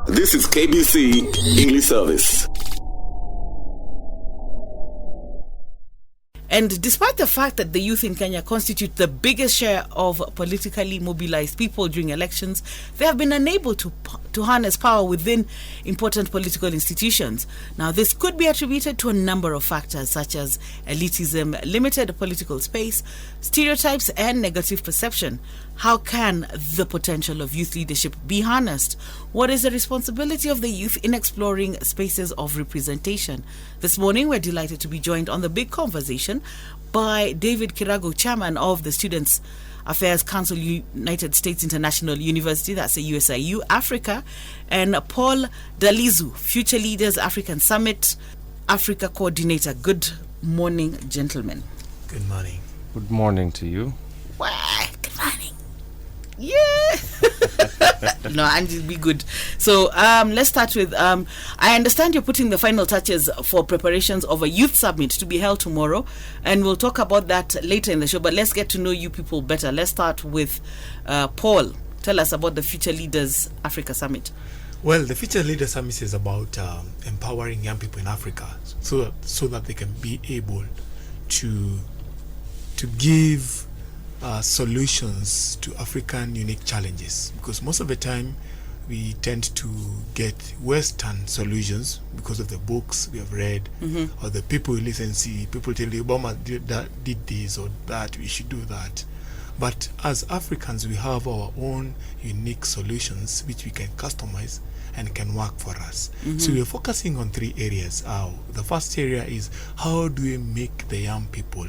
This is KBC English Service. And despite the fact that the youth in Kenya constitute the biggest share of politically mobilized people during elections, they have been unable to harness power within important political institutions. Now, this could be attributed to a number of factors such as elitism, limited political space, stereotypes, and negative perception. How can the potential of youth leadership be harnessed? What is the responsibility of the youth in exploring spaces of representation? This morning, we're delighted to be joined on the big conversation by David Kiragu, chairman of the Students Affairs Council, United States International University, that's the USIU, Africa, and Paul Dalizu, Future Leaders African Summit, Africa Coordinator. Good morning, gentlemen. Good morning. Good morning to you. Wow, good morning. Yeah. No, Angie, be good. So let's start with I understand you're putting the final touches for preparations of a youth summit to be held tomorrow, and we'll talk about that later in the show, but let's get to know you people better. Let's start with Paul. Tell us about the Future Leaders Africa Summit. Well, the Future Leaders Summit is about empowering young people in Africa so that they can be able to give solutions to African unique challenges, because most of the time we tend to get Western solutions because of the books we have read, or the people we listen to. People tell you Obama did this or that, we should do that. But as Africans, we have our own unique solutions which we can customize and can work for us. So we're focusing on 3 areas. The first area is how do we make the young people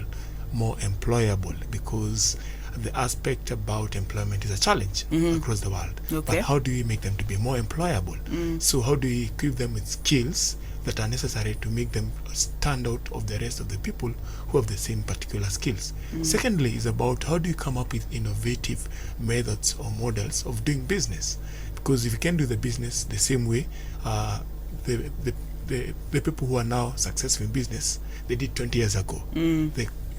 more employable, because the aspect about employment is a challenge across the world. Okay. But how do we make them to be more employable? So how do we equip them with skills that are necessary to make them stand out of the rest of the people who have the same particular skills? Secondly is about how do you come up with innovative methods or models of doing business, because if you can do the business the same way the people who are now successful in business they did 20 years ago,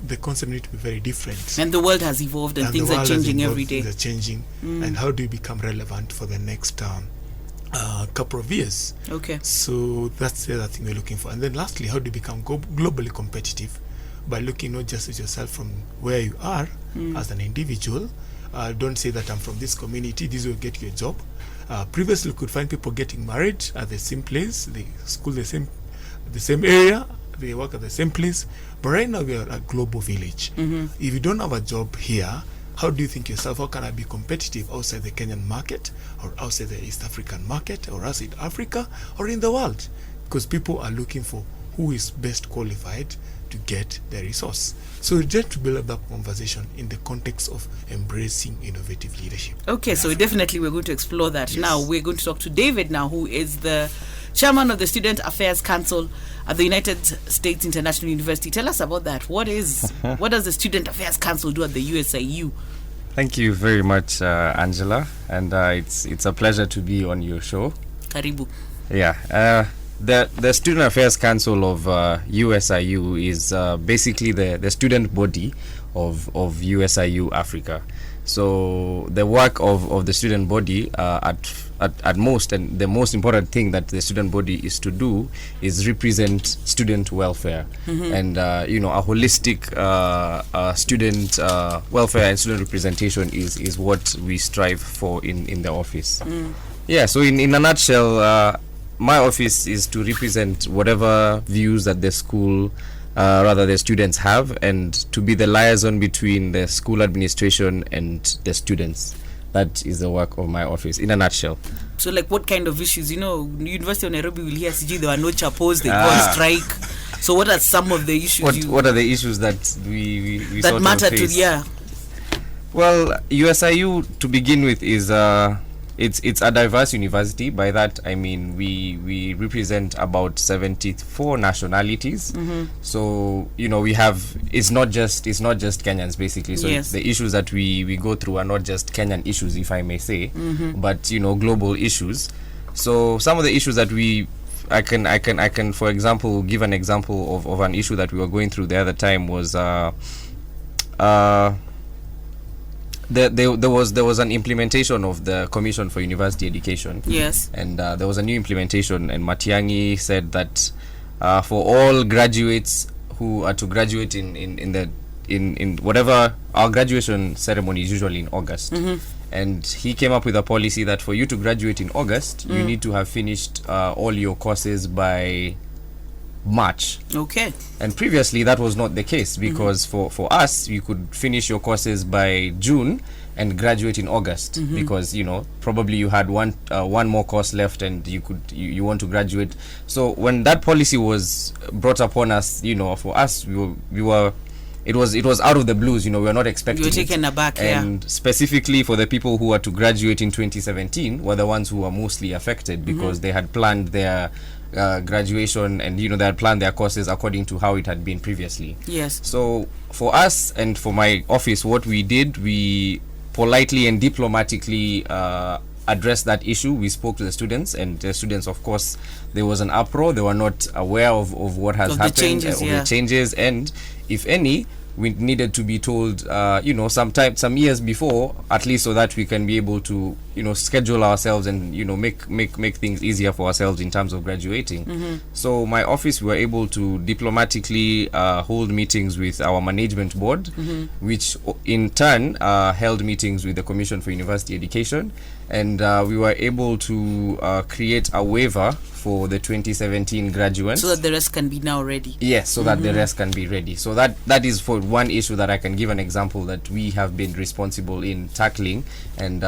the concept needs to be very different. And the world has evolved and things are changing every day. Things are changing. And how do you become relevant for the next couple of years? Okay. So that's the other thing we're looking for. And then lastly, how do you become globally competitive? By looking not just at yourself from where you are as an individual. Don't say that I'm from this community, this will get you a job. Previously, you could find people getting married at the same place, they school the same area, they work at the same place. But right now we are a global village. If you don't have a job here, how do you think yourself, how can I be competitive outside the Kenyan market or outside the East African market or outside Africa or in the world? Because people are looking for who is best qualified to get the resource. So just to build up that conversation in the context of embracing innovative leadership. Okay, so definitely we're going to explore that. Yes. Now we're going to talk to David now, who is the chairman of the Student Affairs Council at the United States International University. Tell us about that. What does the Student Affairs Council do at the USIU? Thank you very much, Angela, and it's a pleasure to be on your show. Karibu. Yeah, the Student Affairs Council of USIU is basically the student body of USIU Africa. So the work of the student body at most, and the most important thing that the student body is to do is represent student welfare and a holistic student welfare and student representation is what we strive for in the office. Yeah, so in a nutshell, my office is to represent whatever views that the school the students have, and to be the liaison between the school administration and the students. That is the work of my office in a nutshell. So like what kind of issues? University of Nairobi will hear CG, there are no chapos, they go on strike. So what are some of the issues? What are the issues that we that sort matter of face? to? Yeah. Well, USIU to begin with is it's a diverse university. By that I mean we represent about 74 nationalities. So we have it's not just Kenyans basically. So Yes. the issues that we go through are not just Kenyan issues, if I may say, but global issues. So some of the issues that I can for example give an example of an issue that we were going through the other time was there was an implementation of the Commission for University Education. Yes. And there was a new implementation, and Matiang'i said that for all graduates who are to graduate in whatever, our graduation ceremony is usually in August. And he came up with a policy that for you to graduate in August, you need to have finished all your courses by March. Okay. And previously that was not the case, because for us, you could finish your courses by June and graduate in August, because probably you had one more course left and you want to graduate. So when that policy was brought upon us, for us, we were it was out of the blues. We were not expecting. You were taken aback, and specifically for the people who were to graduate in 2017 were the ones who were mostly affected, because they had planned their graduation, and they had planned their courses according to how it had been previously. Yes. So for us and for my office, what we did, we politely and diplomatically addressed that issue. We spoke to the students, and the students, of course, there was an uproar. They were not aware of what has happened, the changes, and if any, we needed to be told, some years before, at least, so that we can be able to, schedule ourselves and, make things easier for ourselves in terms of graduating. So my office, we were able to diplomatically hold meetings with our management board, which in turn held meetings with the Commission for University Education, and we were able to create a waiver for the 2017 graduates, so that the rest can be now ready. Yes, so that the rest can be ready. So that is for one issue that I can give an example that we have been responsible in tackling, and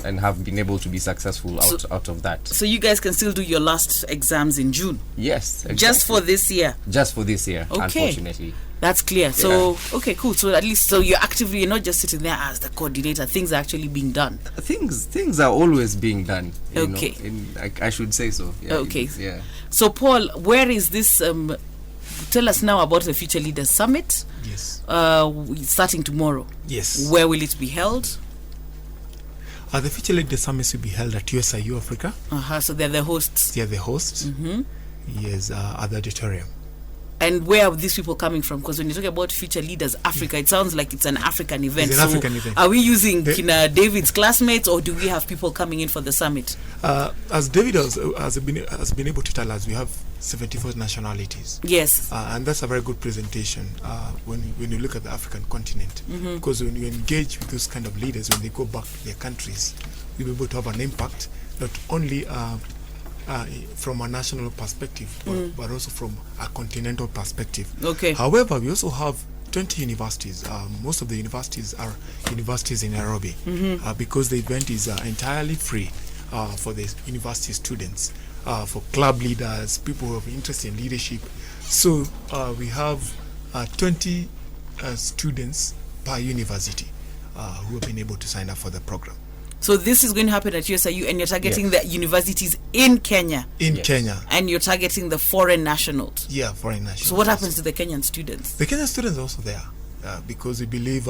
and have been able to be successful out of that. So you guys can still do your last exams in June? Yes, exactly. Just for this year? Just for this year, okay. Unfortunately. That's clear. So, okay, cool. So at least, you're not just sitting there as the coordinator. Things are actually being done. Things are always being done. Okay. I should say so. Yeah, okay. So, Paul, where is this? Tell us now about the Future Leaders Summit. Yes. Starting tomorrow. Yes. Where will it be held? The Future Leaders Summit will be held at USIU Africa. So they're the hosts. They are the hosts. Yes, at the auditorium. And where are these people coming from? Because when you talk about Future Leaders Africa, it sounds like it's an African event. It's an African event. Are we using David's classmates, or do we have people coming in for the summit? As David has been able to tell us, we have 74 nationalities. Yes. And that's a very good presentation when you look at the African continent. Because when you engage with those kind of leaders, when they go back to their countries, you'll be able to have an impact, not only from a national perspective, but also from a continental perspective. Okay. However, we also have 20 universities. Most of the universities are universities in Nairobi, because the event is entirely free for the university students, for club leaders, people who have interest in leadership. So we have 20 students per university who have been able to sign up for the program. So this is going to happen at USIU, and you're targeting the universities in Kenya. Kenya. And you're targeting the foreign nationals. Yeah, foreign nationals. So what happens to the Kenyan students? The Kenyan students are also there because we believe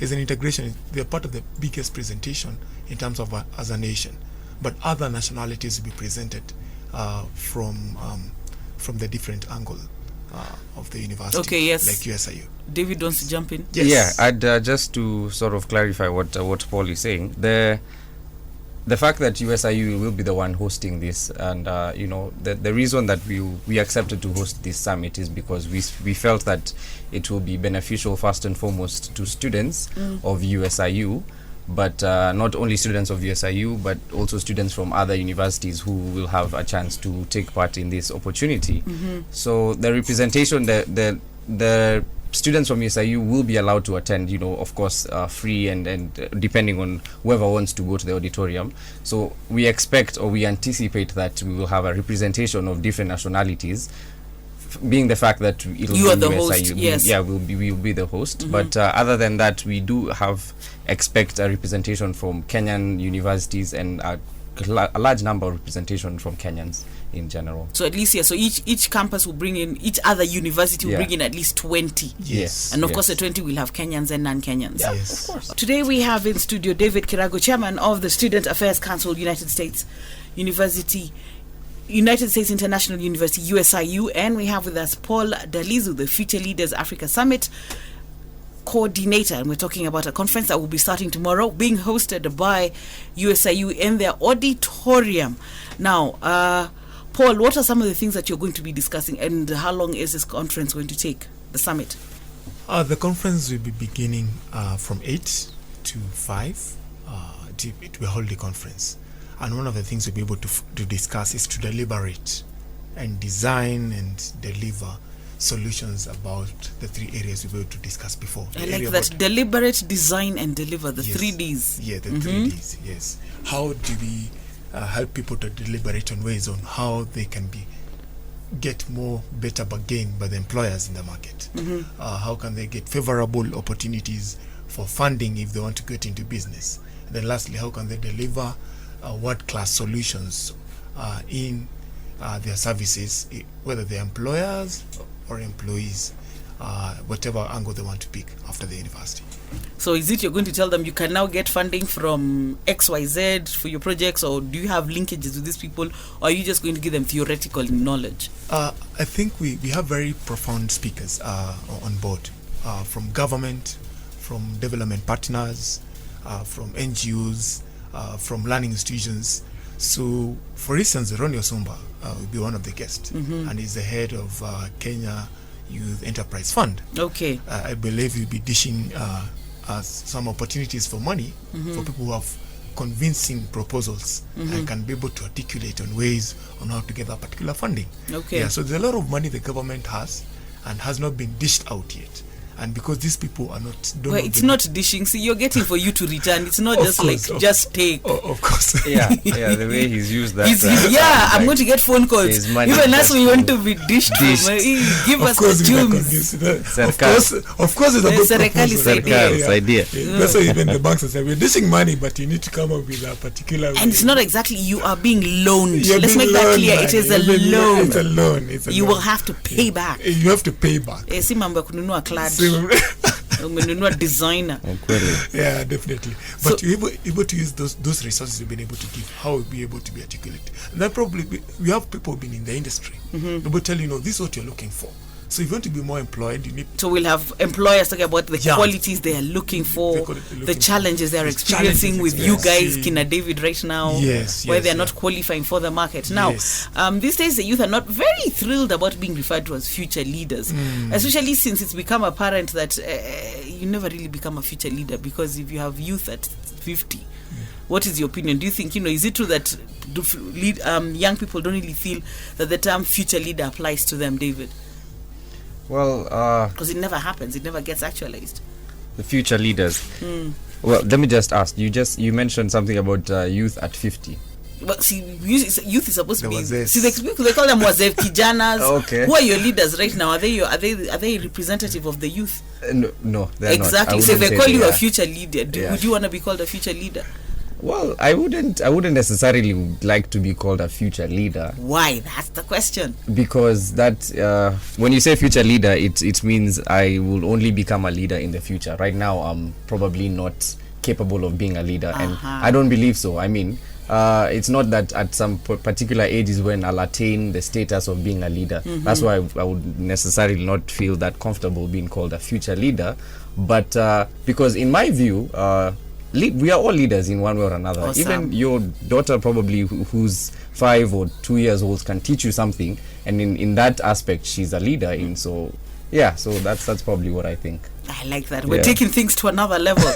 as an integration, they're part of the biggest presentation in terms of as a nation. But other nationalities will be presented from the different angle of the university. Okay, yes. Like USIU. David wants to jump in. Yes. Yeah, I'd just to sort of clarify what Paul is saying. The fact that USIU will be the one hosting this, and the reason that we accepted to host this summit is because we felt that it will be beneficial first and foremost to students of USIU, but not only students of USIU, but also students from other universities who will have a chance to take part in this opportunity. So the representation, the students from USIU will be allowed to attend, of course, free and depending on whoever wants to go to the auditorium. So we expect, or we anticipate, that we will have a representation of different nationalities, being the fact that it'll you be are the USIU. host. Yes. Yeah, we'll be the host. But other than that, we do expect a representation from Kenyan universities and a large number of representation from Kenyans in general. So at least, so each campus will bring in, each other university will bring in at least 20. Yes. And of course the 20 will have Kenyans and non-Kenyans. Yes. Of course. Today we have in studio David Kiragu, chairman of the Student Affairs Council, United States International University, USIU, and we have with us Paul Dalizu, the Future Leaders Africa Summit coordinator, and we're talking about a conference that will be starting tomorrow, being hosted by USIU in their auditorium. Now, Paul, what are some of the things that you're going to be discussing, and how long is this conference going to take, the summit? The conference will be beginning from 8 to 5. It will be a holiday conference. And one of the things we'll be able to discuss is to deliberate and design and deliver solutions about the 3 areas we were able to discuss before. I like that. Deliberate, design, and deliver, the 3 Ds. Yeah, the 3 Ds, yes. How do we help people to deliberate on ways on how they can get better bargain by the employers in the market? How can they get favorable opportunities for funding if they want to get into business? And then lastly, how can they deliver world-class solutions in their services, whether they're employers or employees, whatever angle they want to pick after the university. So is it you're going to tell them you can now get funding from XYZ for your projects, or do you have linkages with these people, or are you just going to give them theoretical knowledge? I think we have very profound speakers on board, from government, from development partners, from NGOs, from learning institutions. So, for instance, Ronnie Osumba will be one of the guests, and he's the head of Kenya Youth Enterprise Fund. Okay. I believe he'll be dishing some opportunities for money for people who have convincing proposals and can be able to articulate on ways on how to get that particular funding. Okay. Yeah, so there's a lot of money the government has and has not been dished out yet. And because these people are not... it's not dishing. See, you're getting for you to return. It's not just just take. Of course. Yeah, the way he's used that. I'm going to get phone calls. Even us, we want to be dished. Give us the tunes. Of course, it's a good proposal. idea. That's why even the banks say, we're dishing money, but you need to come up with a particular... And it's not exactly you are being loaned. Let's make that clear. It is a loan. It's a loan. You will have to pay back. You have to pay back. Si mambo kununua clad. Umenunua designer. Yeah, definitely. But so, you're able to use those resources you've been able to give, how we'll be able to be articulate. And then probably we have people been in the industry. People tell this is what you're looking for. So if you want to be more employed, you need... So we'll have employers talking about the qualities they are looking for, the challenges they're experiencing with you guys, Kina David, right now, where they're not qualifying for the market. Now, these days the youth are not very thrilled about being referred to as future leaders, especially since it's become apparent that you never really become a future leader, because if you have youth at 50, what is your opinion? Do you think, is it true that young people don't really feel that the term future leader applies to them, David? Well, because it never happens, it never gets actualized. The future leaders. Well, let me just ask. You mentioned something about youth at 50. But see, youth is supposed to be. See, they call them wazev kijanas. Okay. Who are your leaders right now? Are they representative of the youth? No, they're exactly. not. So if they call you a future leader, would you want to be called a future leader? Well, I wouldn't necessarily like to be called a future leader. Why? That's the question. Because that when you say future leader, it means I will only become a leader in the future. Right now, I'm probably not capable of being a leader, and I don't believe so. I mean, it's not that at some particular ages when I'll attain the status of being a leader. That's why I would necessarily not feel that comfortable being called a future leader. But because in my view, we are all leaders in one way or another. Awesome. Even your daughter probably who's 5 or 2 years old can teach you something, and in that aspect she's a leader in. So that's probably what I think. I like that. We're taking things to another level.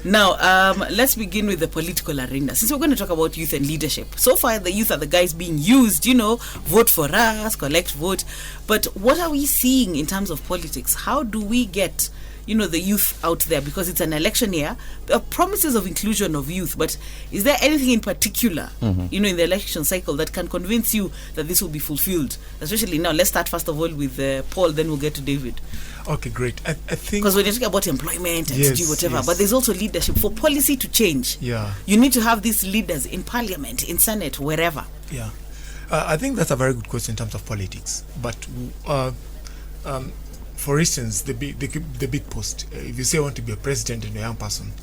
Now, let's begin with the political arena. Since we're going to talk about youth and leadership. So far, the youth are the guys being used, vote for us, collect vote. But what are we seeing in terms of politics? How do we get the youth out there, because it's an election year? There are promises of inclusion of youth, but is there anything in particular, in the election cycle that can convince you that this will be fulfilled? Especially now, let's start first of all with Paul, then we'll get to David. Okay, great. I think... Because when you're talking about employment and whatever, but there's also leadership. For policy to change, you need to have these leaders in parliament, in senate, wherever. Yeah. I think that's a very good question in terms of politics. But... for instance, the big post. If you say you want to be a president and a young person,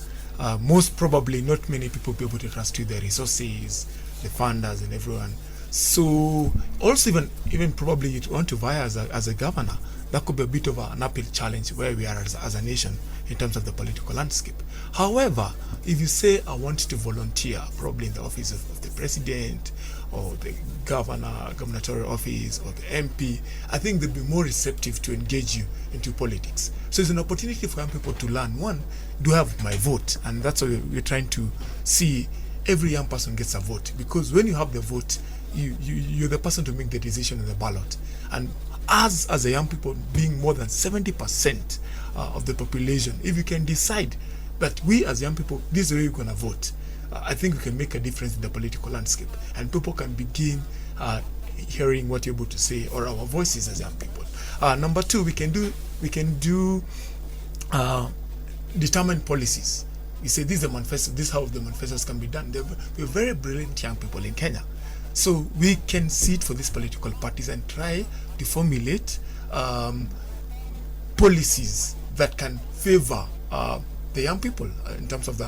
most probably not many people will be able to trust you, the resources, the funders, and everyone. So also even probably you want to vie as a governor, that could be a bit of an uphill challenge where we are as a nation in terms of the political landscape. However, if you say I want to volunteer, probably in the office of the president or the gubernatorial office or the MP, I think they'll be more receptive to engage you into politics. So it's an opportunity for young people to learn. One, do I have my vote? And that's what we're trying to see. Every young person gets a vote, because when you have the vote, you're the person to make the decision on the ballot. And as a young people, being more than 70% of the population, if you can decide that we as young people, this is the way we're going to vote, I think we can make a difference in the political landscape, and people can begin hearing what you're able to say, or our voices as young people. Number two, we can do determined policies. You say this is the manifesto, this is how the manifestos can be done. We're very brilliant young people in Kenya. So we can sit for these political parties and try to formulate policies that can favor the young people in terms of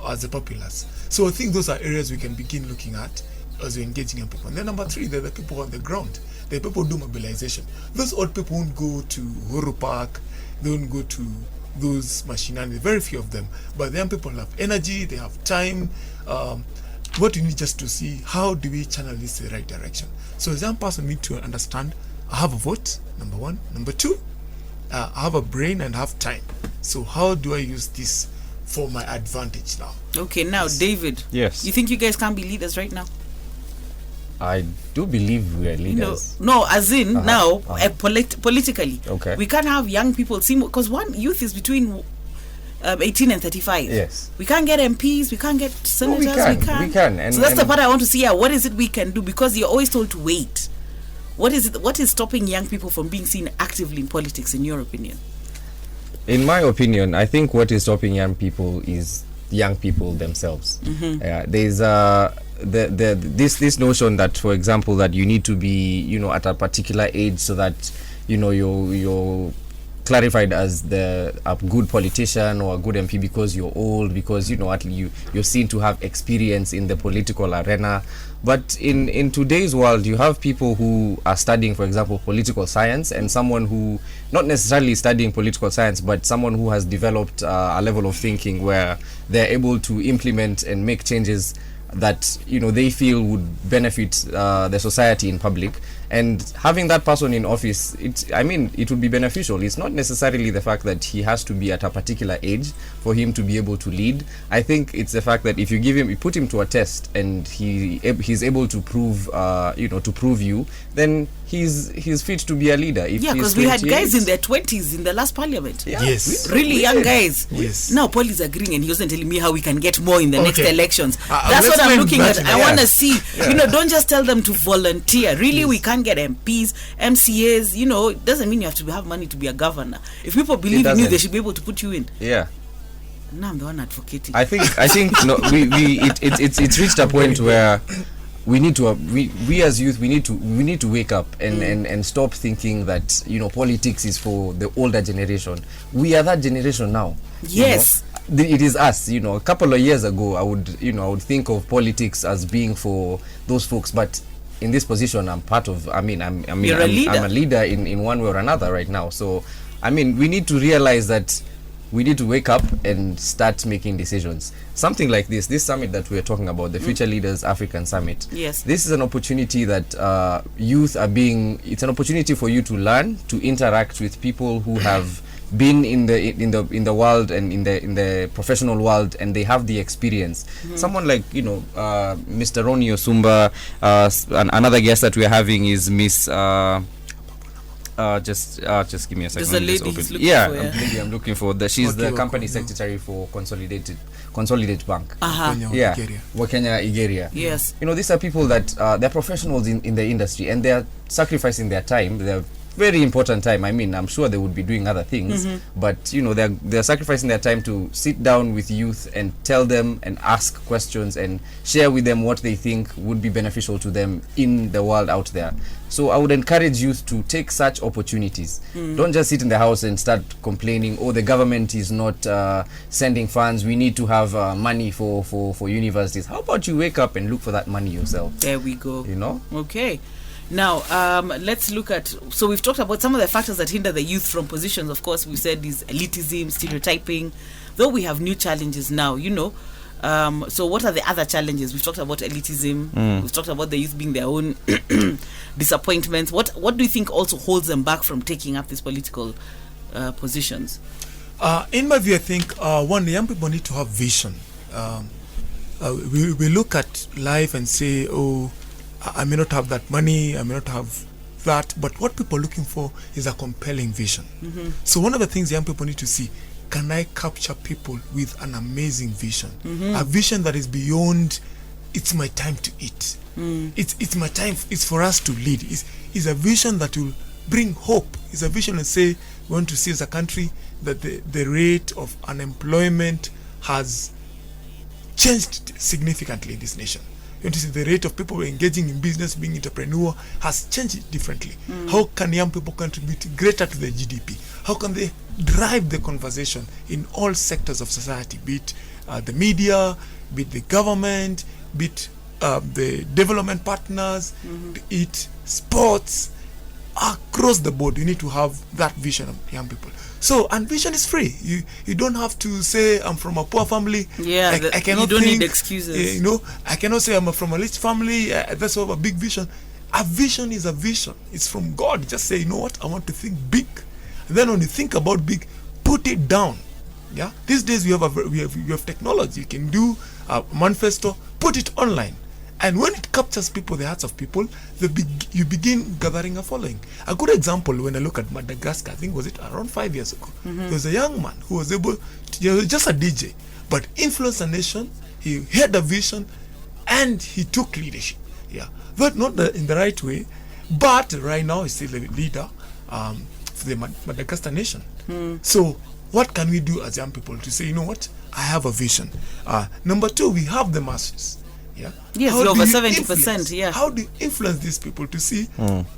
as the populace. So I think those are areas we can begin looking at as we're engaging young people. And then number three, they're the people on the ground. The people who do mobilization. Those old people won't go to Uhuru Park, they won't go to those machinani, very few of them. But the young people have energy, they have time. What you need just to see, how do we channel this in the right direction? So as a young person, need to understand, I have a vote, number one. Number two, I have a brain and have time. So how do I use this for my advantage now? Okay, now David. Yes. You think you guys can't be leaders right now? I do believe we are leaders. No, as in now, politically. Okay. We can't have young people see, because one youth is between 18 and 35. Yes. We can't get MPs, we can't get senators, we can. And, so that's the part I want to see. What is it we can do? Because you're always told to wait. What is stopping young people from being seen actively in politics, in your opinion? In my opinion, I think what is stopping young people is young people themselves. There's this notion that, for example, that you need to be, at a particular age so that, you're clarified as a good politician or a good MP because you're old, because you're seen to have experience in the political arena. But in today's world, you have people who are studying, for example, political science, and someone who not necessarily studying political science, but someone who has developed a level of thinking where they're able to implement and make changes that they feel would benefit the society in public. And having that person in office, it would be beneficial. It's not necessarily the fact that he has to be at a particular age for him to be able to lead. I think it's the fact that if you put him to a test and he's able to prove you, then he's fit to be a leader. Because we had guys in their 20s in the last parliament. Yeah. Yes. Really young guys. Yes. Now Paul is agreeing, and he wasn't telling me how we can get more in the next elections. That's what I'm looking at. I want to see. Don't just tell them to volunteer. Really, we can't get MPs, MCAs. It doesn't mean you have to have money to be a governor. If people believe in you, they should be able to put you in. Yeah. Now I'm the one advocating. I think no, it's reached a point where we need to we as youth we need to wake up and stop thinking that politics is for the older generation. We are that generation now. Yes. It is us. A couple of years ago, I would think of politics as being for those folks, but in this position, I'm part of. I'm a leader in one way or another right now. So, we need to realize that we need to wake up and start making decisions. Something like this summit that we're talking about, the Future Leaders African Summit. Yes. This is an opportunity that youth are it's an opportunity for you to learn, to interact with people who have been in the world and in the professional world, and they have the experience. Someone like Mr. Ronnie Osumba, another guest that we're having is Miss just give me a second. There's a lady he's looking for. I'm looking for she's the company secretary for Consolidate Bank. Wakenya Igeria. Yes. These are people that they're professionals in the industry, and they're sacrificing their time. They're very important time. I mean, I'm sure they would be doing other things, but you know, they're sacrificing their time to sit down with youth and tell them and ask questions and share with them what they think would be beneficial to them in the world out there. So I would encourage youth to take such opportunities. Don't just sit in the house and start complaining, oh, the government is not sending funds, we need to have money for universities. How about you wake up and look for that money yourself? There we go. You know? Okay. Now, let's look at, so we've talked about some of the factors that hinder the youth from positions. Of course, we said is elitism, stereotyping, though we have new challenges now, you know. So what are the other challenges? We've talked about elitism. We've talked about the youth being their own disappointments. What do you think also holds them back from taking up these political positions? In my view, I think one, the young people need to have vision. We look at life and say, oh, I may not have that money, I may not have that, but what people are looking for is a compelling vision. So one of the things young people need to see, can I capture people with an amazing vision? A vision that is beyond, it's my time to eat. It's my time, it's for us to lead. It's a vision that will bring hope. It's a vision that say, we want to see as a country that the rate of unemployment has changed significantly in this nation. You want to see the rate of people engaging in business, being entrepreneur, has changed differently. How can young people contribute greater to the GDP? How can they drive the conversation in all sectors of society, be it the media, be it the government, be it the development partners, be it sports, across the board? You need to have that vision of young people. So, and vision is free. You don't have to say, I'm from a poor family. Yeah, I cannot you don't think, need excuses. You know, I cannot say I'm from a rich family. That's why I have a big vision. A vision is a vision. It's from God. Just say, you know what, I want to think big. And then when you think about big, put it down. Yeah. These days we have technology. You can do a manifesto, put it online. And when it captures people, the hearts of people, you begin gathering a following. A good example, when I look at Madagascar, I think was it around 5 years ago, there was a young man who was able to, he was just a DJ, but influenced a nation. He had a vision, and he took leadership. Yeah, but not in the right way. But right now, he's still a leader for the Madagascar nation. So, what can we do as young people to say, you know what, I have a vision? Number two, we have the masses. Yeah. Yes, over 70%. Yeah. How do you influence these people to see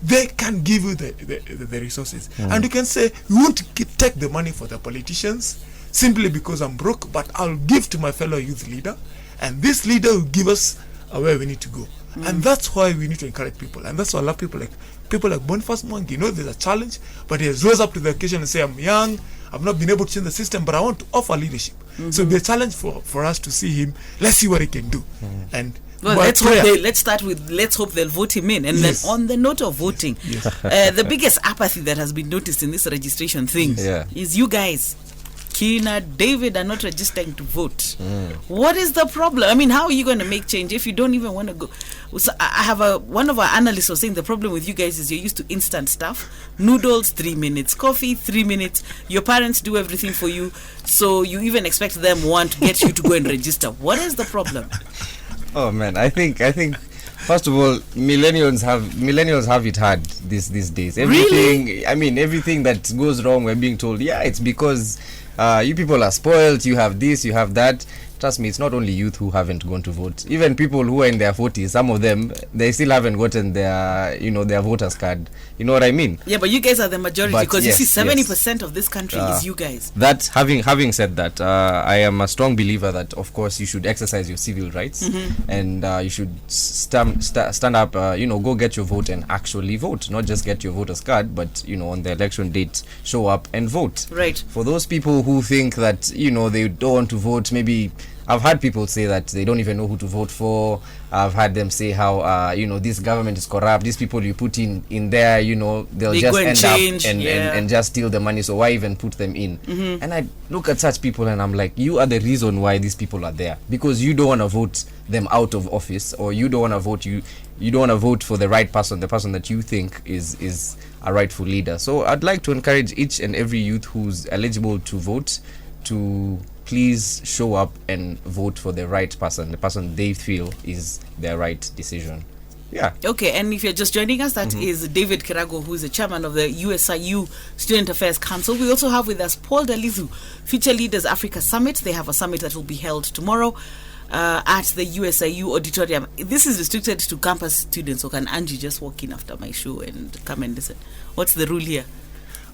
they can give you the resources? And you can say, we won't take the money for the politicians simply because I'm broke, but I'll give to my fellow youth leader, and this leader will give us where we need to go. And that's why we need to encourage people, and that's why I love people like Boniface Mwangi. You know, there's a challenge, but he has rose up to the occasion and say, I'm young, I've not been able to change the system, but I want to offer leadership. So the challenge for us to see him, let's see what he can do. And well, let's hope they'll vote him in. And then on the note of voting, the biggest apathy that has been noticed in this registration thing is you guys, Kina, David, are not registering to vote. What is the problem? I mean, how are you going to make change if you don't even want to go? So I have one of our analysts was saying the problem with you guys is you're used to instant stuff. Noodles, 3 minutes. Coffee, 3 minutes. Your parents do everything for you. So you even expect them to get you to go and register. What is the problem? Oh man, I think first of all, millennials have it hard these days. Everything, really? I mean, everything that goes wrong, we're being told, it's because you people are spoiled, you have this, you have that. Trust me, it's not only youth who haven't gone to vote. Even people who are in their 40s, some of them, they still haven't gotten their voters card. You know what I mean? Yeah, but you guys are the majority, because you see 70% of this country is you guys. That having said that, I am a strong believer that, of course, you should exercise your civil rights, and you should stand up, go get your vote and actually vote. Not just get your voter's card, but, on the election date, show up and vote. Right. For those people who think that, they don't want to vote, maybe I've had people say that they don't even know who to vote for. I've had them say how this government is corrupt. These people you put in there, they'll just end up and just steal the money. So why even put them in? And I look at such people and I'm like, you are the reason why these people are there, because you don't want to vote them out of office, or you don't want to vote you don't want to vote for the right person, the person that you think is a rightful leader. So I'd like to encourage each and every youth who's eligible to vote to please show up and vote for the right person, the person they feel is their right decision. Yeah. Okay, and if you're just joining us, that is David Kiragu, who is the chairman of the USIU Student Affairs Council. We also have with us Paul Dalizu, Future Leaders Africa Summit. They have a summit that will be held tomorrow at the USIU auditorium. This is restricted to campus students, so can Angie just walk in after my show and come and listen? What's the rule here?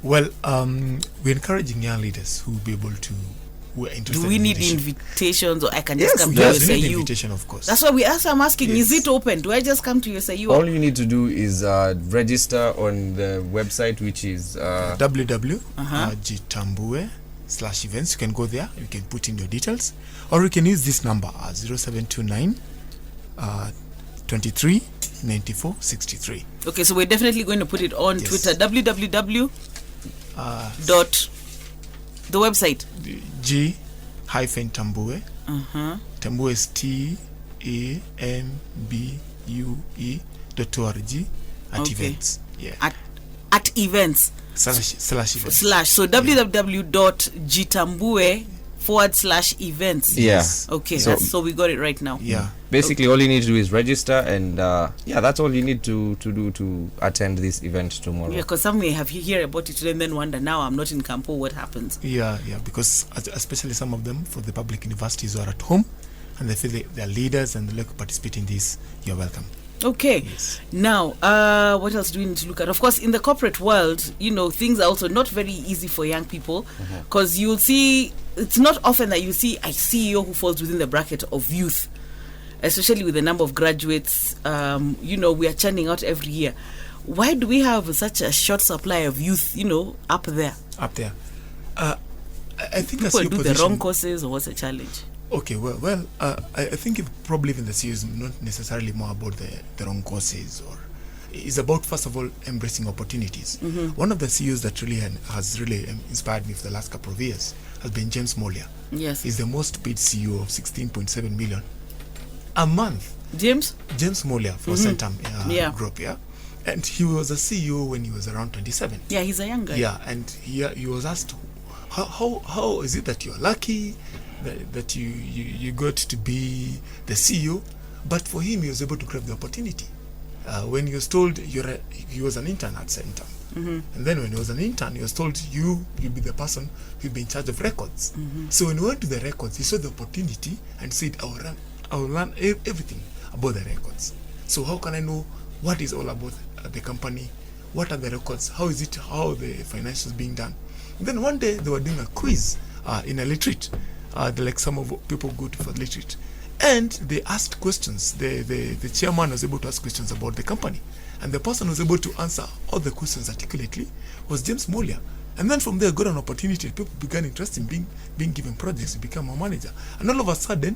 Well, we're encouraging young leaders who will be able to, who are interested. Do we in need leadership. invitations, or I can just come to Yes, we need USIU? invitation, of course. That's why I'm asking, Yes. is it open? Do I just come to USIU? All you need to do is register on the website, which is www.jitambue/events. You can go there, you can put in your details, or you can use this number 0729 23 94 63. Okay, so we're definitely going to put it on Yes. Twitter. www. Dot the website. G-Tambue. Tambue is TAMBUE.org at Okay. events. Yeah. At events Slash events. / so www.gitambue/events. Yeah. Okay, So- so we got it right now. Yeah. Basically, all you need to do is register, and that's all you need to do to attend this event tomorrow. Yeah, because some may have hear about it today and then wonder, now I'm not in Campo, what happens? Yeah, because especially some of them for the public universities who are at home and they feel they're leaders and they like to participate in this, you're welcome. Okay. Yes. Now, what else do we need to look at? Of course, in the corporate world, things are also not very easy for young people, because you'll see, it's not often that you see a CEO who falls within the bracket of youth, especially with the number of graduates, we are churning out every year. Why do we have such a short supply of youth, up there? Up there. I think People as do the wrong courses, or what's the challenge? Okay, I think it probably even the CEO is not necessarily more about the wrong courses, or it's about, first of all, embracing opportunities. One of the CEOs that really has really inspired me for the last couple of years has been James Molia. Yes. He's the most paid CEO of 16.7 million a month. James Molia for Centum Yeah. Group, yeah. And he was a CEO when he was around 27. Yeah, he's a young guy. Yeah, and he was asked, how is it that you're lucky that you got to be the CEO? But for him, he was able to grab the opportunity. When he was told he was an intern at Centum, and then when he was an intern, he was told you'll be the person who'll be in charge of records. So when he went to the records, he saw the opportunity and said, I will learn everything about the records. So how can I know what is all about the company? What are the records? How is it? How the financials being done? And then one day they were doing a quiz in a retreat. Like some of people go to for retreat, and they asked questions. The chairman was able to ask questions about the company, and the person who was able to answer all the questions articulately was James Molia. And then from there, got an opportunity. People began interested in being given projects to become a manager. And all of a sudden,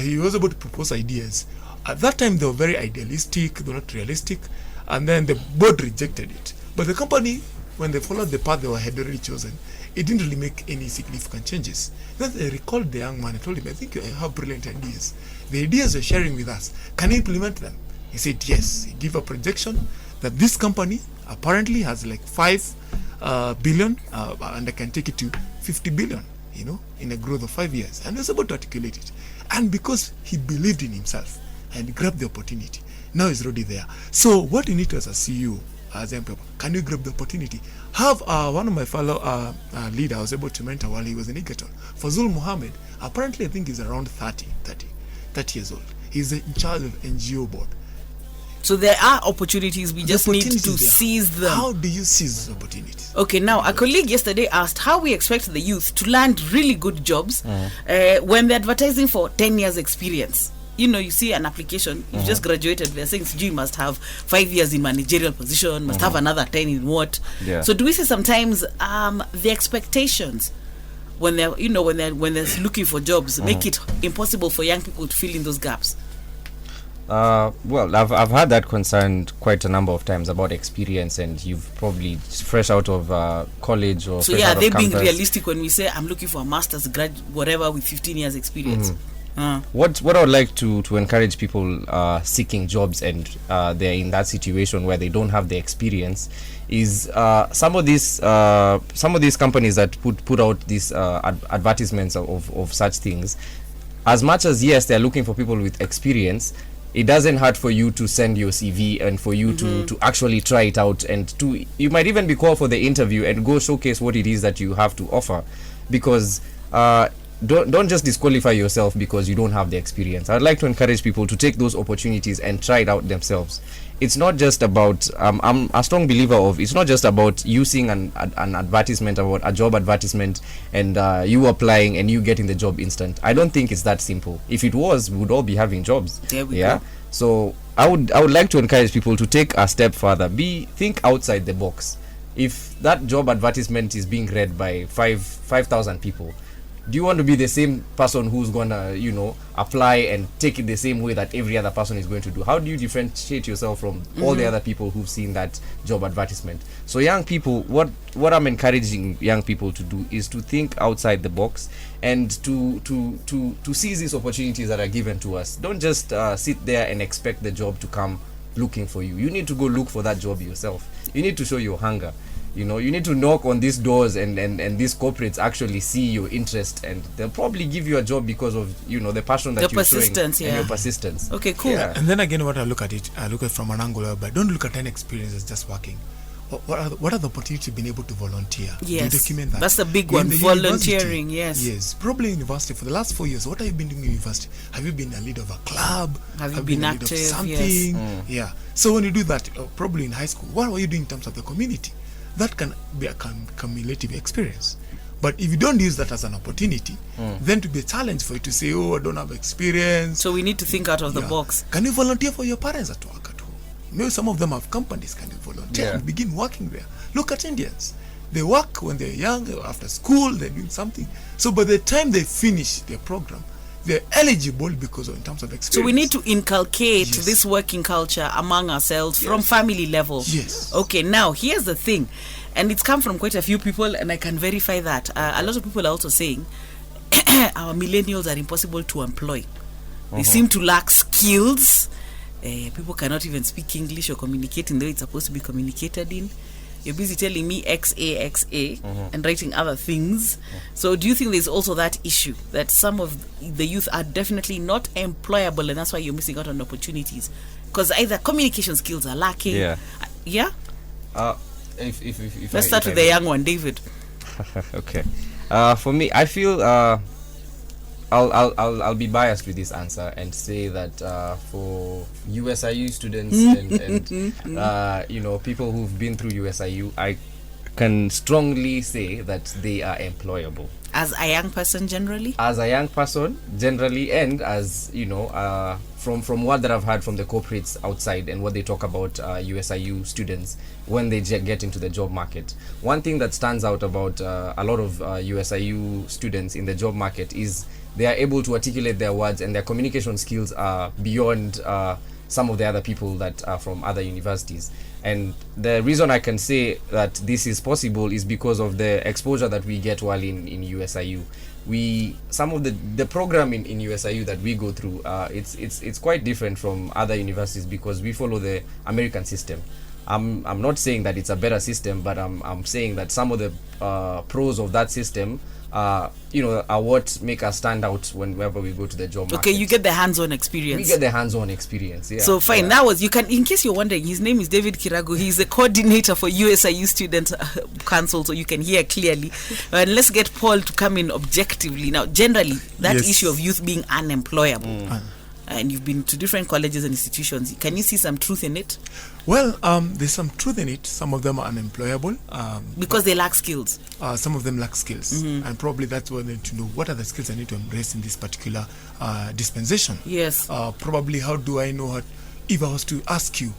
he was able to propose ideas. At that time, they were very idealistic, they were not realistic. And then the board rejected it. But the company, when they followed the path they had already chosen, it didn't really make any significant changes. Then they recalled the young man and told him, I think you have brilliant ideas. The ideas you're sharing with us, can you implement them? He said, yes. He gave a projection that this company apparently has like 5 billion, and I can take it to 50 billion, in a growth of 5 years. And he was able to articulate it. And because he believed in himself and grabbed the opportunity, now he's already there. So what you need to as a CEO, as young people, can you grab the opportunity? Have one of my fellow leader I was able to mentor while he was in Egerton, Fazul Mohammed. Apparently, I think he's around 30 years old. He's in charge of NGO board. So there are opportunities, we just need to seize them. How do you seize those opportunities? Okay, now a colleague yesterday asked how we expect the youth to land really good jobs when they're advertising for 10 years experience. You see an application, you've just graduated, they're saying you must have 5 years in managerial position, must have another 10 in what. Yeah. So do we say sometimes the expectations when they're when they're looking for jobs make it impossible for young people to fill in those gaps? Well, I've had that concern quite a number of times about experience, and you've probably fresh out of college or so fresh yeah, out of they're being campus. realistic when we say I'm looking for a master's whatever with 15 years experience. What I would like to encourage people seeking jobs and they're in that situation where they don't have the experience is some of these companies that put out these advertisements of such things. As much as yes, they're looking for people with experience, it doesn't hurt for you to send your CV and for you to actually try it out, and you might even be called for the interview and go showcase what it is that you have to offer, because don't just disqualify yourself because you don't have the experience. I'd like to encourage people to take those opportunities and try it out themselves. It's not just about I'm a strong believer of, it's not just about using an advertisement, about a job advertisement, and you applying and you getting the job instant. I don't think it's that simple. If it was, we would all be having jobs. There we go. So I would like to encourage people to take a step further. Think outside the box. If that job advertisement is being read by 5,000 people, do you want to be the same person who's gonna, apply and take it the same way that every other person is going to do? How do you differentiate yourself from all the other people who've seen that job advertisement? So young people, what I'm encouraging young people to do is to think outside the box and to seize these opportunities that are given to us. Don't just sit there and expect the job to come looking for you. You need to go look for that job yourself. You need to show your hunger. You need to knock on these doors, and these corporates actually see your interest, and they'll probably give you a job because of the passion that you're showing and your persistence. Okay, cool. Yeah. And then again, what I look at it from an angle, but don't look at any experience as just working. What are the opportunities being able to volunteer? Yes, you document that. That's the big one. Volunteering. Yes. Probably in university for the last 4 years. What have you been doing in university? Have you been a leader of a club? Have you been active? A leader of something? Yes. Yeah. So when you do that, probably in high school, what were you doing in terms of the community? That can be a cumulative experience. But if you don't use that as an opportunity, then to be a challenge for you to say, I don't have experience. So we need to think out of the box. Can you volunteer for your parents at work at home? Maybe some of them have companies. Can you volunteer and begin working there? Look at Indians. They work when they're young, after school, they're doing something. So by the time they finish their program, they're eligible because in terms of experience. So we need to inculcate this working culture among ourselves from family level. Yes. Okay, now here's the thing, and it's come from quite a few people, and I can verify that. A lot of people are also saying our millennials are impossible to employ. They seem to lack skills. People cannot even speak English or communicate in the way it's supposed to be communicated in. You're busy telling me XA and writing other things. So do you think there's also that issue that some of the youth are definitely not employable, and that's why you're missing out on opportunities? Because either communication skills are lacking. Yeah? If Let's start with the young one, David. Okay. For me, I feel I'll be biased with this answer and say that for USIU students and people who've been through USIU, I can strongly say that they are employable. As a young person generally? As a young person generally, and as from what that I've heard from the corporates outside and what they talk about USIU students when they get into the job market. One thing that stands out about a lot of USIU students in the job market is they are able to articulate their words, and their communication skills are beyond some of the other people that are from other universities. And the reason I can say that this is possible is because of the exposure that we get while in USIU. Some of the program in USIU that we go through, it's quite different from other universities because we follow the American system. I'm not saying that it's a better system, but I'm saying that some of the pros of that system are what make us stand out whenever we go to the job market. Okay, you get the hands-on experience. We get the hands-on experience, yeah. So fine, that was, you can, in case you're wondering, his name is David Kiragu. He's the coordinator for USIU Student Council, so you can hear clearly. And let's get Paul to come in objectively. Now, generally, that issue of youth being unemployable, and you've been to different colleges and institutions, can you see some truth in it? Well, there's some truth in it. Some of them are unemployable. Because they lack skills. Some of them lack skills. And probably that's what they need to know. What are the skills I need to embrace in this particular dispensation? Yes. Probably, how do I know what, if I was to ask you,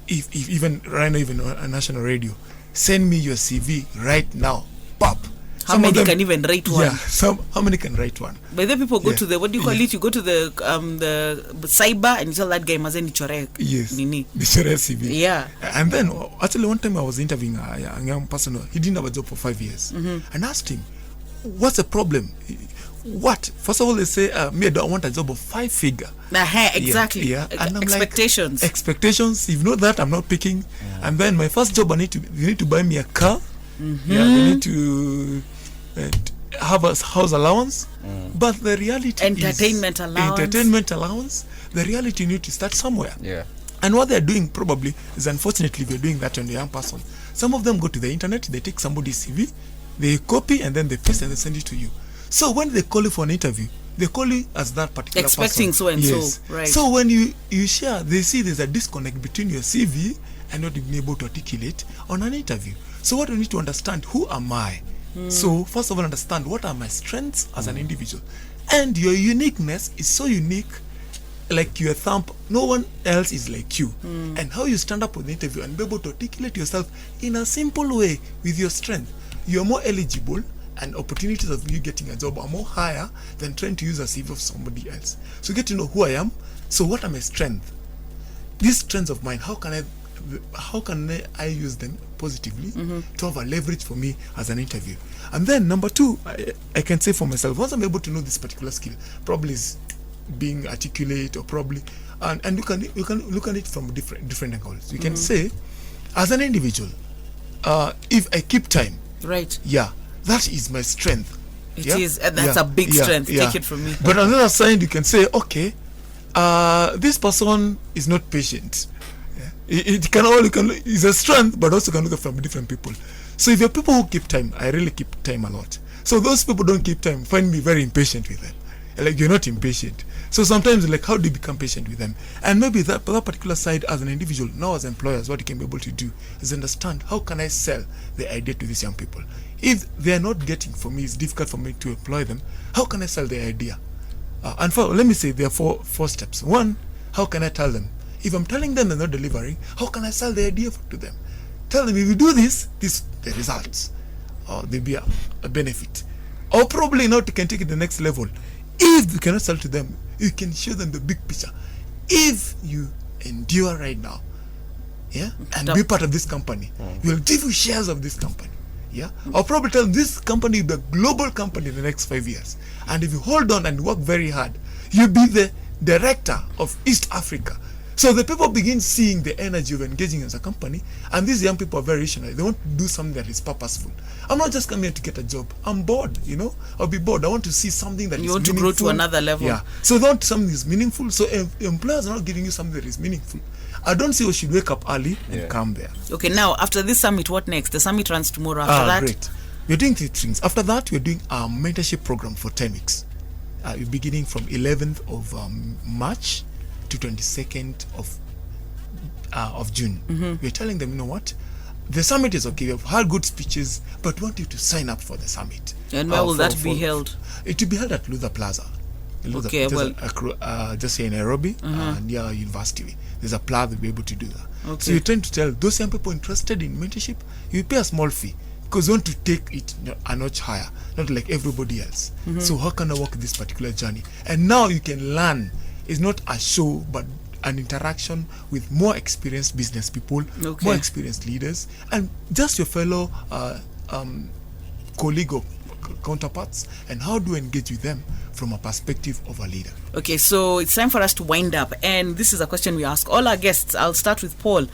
if even right now, even on national radio, send me your CV right now, pop. How many can even write one? Yeah, how many can write one? By the people go to the, what do you call it? You go to the cyber and you tell that guy mazeni chore. Yes. Nini. The chore CV. Yeah. And then actually one time I was interviewing a young person. He didn't have a job for 5 years. And asked him, what's the problem? What? First of all, they say, me, I don't want a job of 5-figure. Exactly. Yeah. And I'm expectations. Like, expectations. If you know that, I'm not picking. And then my first job, you need to buy me a car. Yeah, they need to have a house allowance, but the reality entertainment allowance. The reality need to start somewhere. Yeah. And what they're doing probably is, unfortunately, they're doing that on the young person. Some of them go to the internet, they take somebody's CV, they copy and then they paste and they send it to you. So when they call you for an interview, they call you as that particular expecting person. so and yes. so, right? So when you share, they see there's a disconnect between your CV and not being able to articulate on an interview. So what we need to understand, who am I? So first of all, understand what are my strengths as an individual, and your uniqueness is so unique, like your thumb. No one else is like you, and how you stand up with the interview and be able to articulate yourself in a simple way with your strength. You're more eligible, and opportunities of you getting a job are more higher than trying to use a CV of somebody else. So get to know who I am. So what are my strengths? These strengths of mine, how can I use them positively to have a leverage for me as an interview? And then number two, I can say for myself, once I'm able to know this particular skill, probably is being articulate, or probably, and you can look at it from different angles. You can say, as an individual, if I keep time, right? Yeah, that is my strength. It is, and that's a big strength. Take it from me. But on the other side, you can say, okay, this person is not patient. It can is a strength, but also can look at from different people. So if you're people who keep time, I really keep time a lot. So those people don't keep time, find me very impatient with them. Like, you're not impatient. So sometimes, like, how do you become patient with them? And maybe that particular side, as an individual, now as employers, what you can be able to do is understand, how can I sell the idea to these young people? If they are not getting, for me, it's difficult for me to employ them, how can I sell the idea? And let me say there are four steps. One, how can I tell them? If I'm telling them they're not delivering, how can I sell the idea to them? Tell them, if you do this, the results, or there'll be a benefit. Or probably not, you can take it to the next level. If you cannot sell to them, you can show them the big picture. If you endure right now, and be part of this company, we'll give you shares of this company. Or probably tell them this company will be a global company in the next 5 years. And if you hold on and work very hard, you'll be the director of East Africa. So the people begin seeing the energy of engaging as a company, and these young people are very visionary. They want to do something that is purposeful. I'm not just coming here to get a job. I'm bored, I'll be bored. I want to see something that is meaningful. You want to grow to another level. Yeah. So they want something that is meaningful. So employers are not giving you something that is meaningful. I don't see you should wake up early and come there. Okay, now after this summit, what next? The summit runs tomorrow. After that? Great. We're doing 3 things. After that, we're doing a mentorship program for 10 weeks. We're beginning from 11th of March to 22nd of June. We're telling them, you know what? The summit is okay. We've had good speeches, but we want you to sign up for the summit. And where will that be held? It will be held at Luther Plaza. Okay, just here in Nairobi, near University. There's a plaza to be able to do that. Okay. So you're trying to tell those young people interested in mentorship, you pay a small fee because you want to take it a notch higher, not like everybody else. So how can I walk this particular journey? And now you can learn. It's not a show, but an interaction with more experienced business people, more experienced leaders, and just your fellow colleague or counterparts, and how do you engage with them from a perspective of a leader. Okay, so it's time for us to wind up, and this is a question we ask all our guests. I'll start with Paul.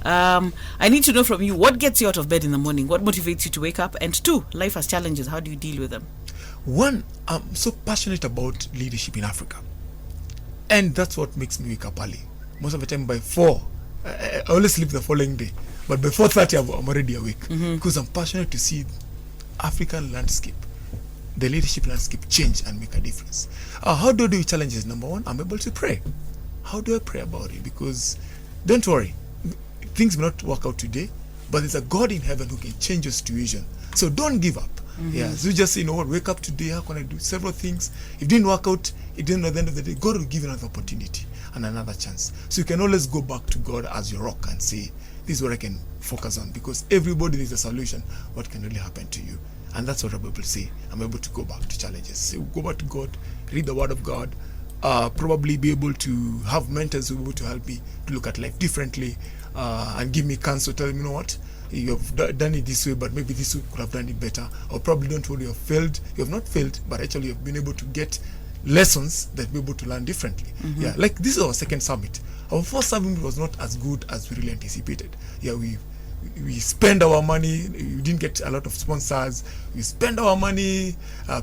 I need to know from you, what gets you out of bed in the morning? What motivates you to wake up? And 2, life has challenges. How do you deal with them? 1, I'm so passionate about leadership in Africa, and that's what makes me wake up early. Most of the time by 4, I always sleep the following day, but by 4:30 I'm already awake, because I'm passionate to see African landscape, the leadership landscape, change and make a difference. How do I do challenges? Number 1, I'm able to pray. How do I pray about it? Because don't worry, things may not work out today, but there's a God in heaven who can change your situation. So don't give up. So just say, wake up today. How can I do several things? If it didn't work out, it didn't. At the end of the day, God will give you another opportunity and another chance. So you can always go back to God as your rock and say, this is what I can focus on, because everybody needs a solution. What can really happen to you? And that's what I'm able to say. I'm able to go back to challenges. So go back to God, read the Word of God, probably be able to have mentors who will be able to help me to look at life differently, and give me counsel, tell me, you have done it this way, but maybe this way could have done it better. Or probably don't worry, you have failed. You have not failed, but actually you have been able to get lessons that we're able to learn differently. Like this is our second summit. Our first summit was not as good as we really anticipated. We we spend our money. We didn't get a lot of sponsors. We spend our money.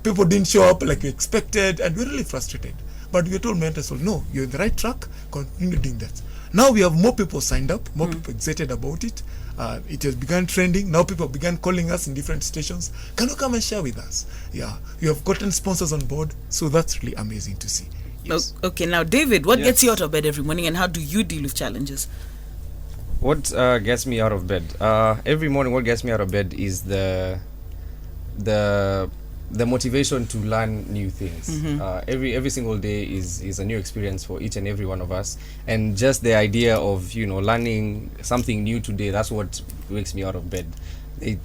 People didn't show up like we expected, and we're really frustrated. But we were told mentors, no, you're on the right track. Continue doing that. Now we have more people signed up, more people excited about it. It has begun trending. Now people began calling us in different stations. Can you come and share with us? Yeah, you have gotten sponsors on board, so that's really amazing to see. Yes. Okay, now David, what gets you out of bed every morning, and how do you deal with challenges? What gets me out of bed? Every morning, what gets me out of bed is the motivation to learn new things. Every single day is a new experience for each and every one of us, and just the idea of learning something new today, that's what wakes me out of bed.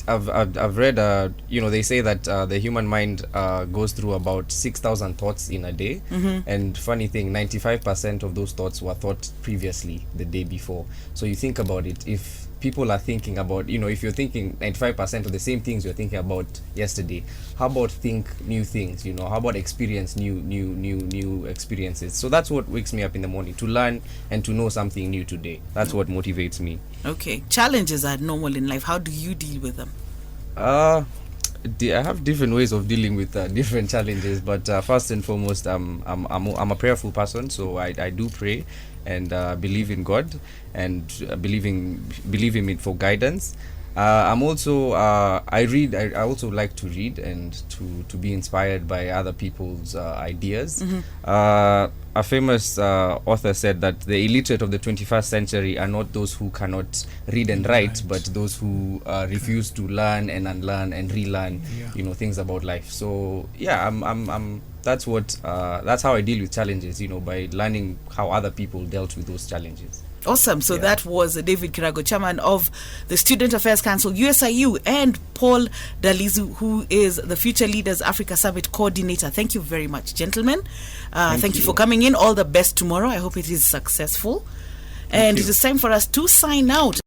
I've read they say that the human mind goes through about 6,000 thoughts in a day, and funny thing, 95% of those thoughts were thought previously the day before. So you think about it, if people are thinking about, if you're thinking 95% of the same things you're thinking about yesterday, how about think new things? How about experience new experiences? So that's what wakes me up in the morning, to learn and to know something new today. That's what motivates me. Okay, challenges are normal in life. How do you deal with them? I have different ways of dealing with different challenges, but first and foremost, I'm a prayerful person, so I do pray and believe in God and believe in it for guidance. I'm also I read. I also like to read and to be inspired by other people's ideas. A famous author said that the illiterate of the 21st century are not those who cannot read and write, but those who refuse to learn and unlearn and relearn, things about life. So that's how I deal with challenges, by learning how other people dealt with those challenges. Awesome. So that was David Kiragu, chairman of the Student Affairs Council, USIU, and Paul Dalizu, who is the Future Leaders Africa Summit coordinator. Thank you very much, gentlemen. Thank you for coming in. All the best tomorrow. I hope it is successful. And it is time for us to sign out.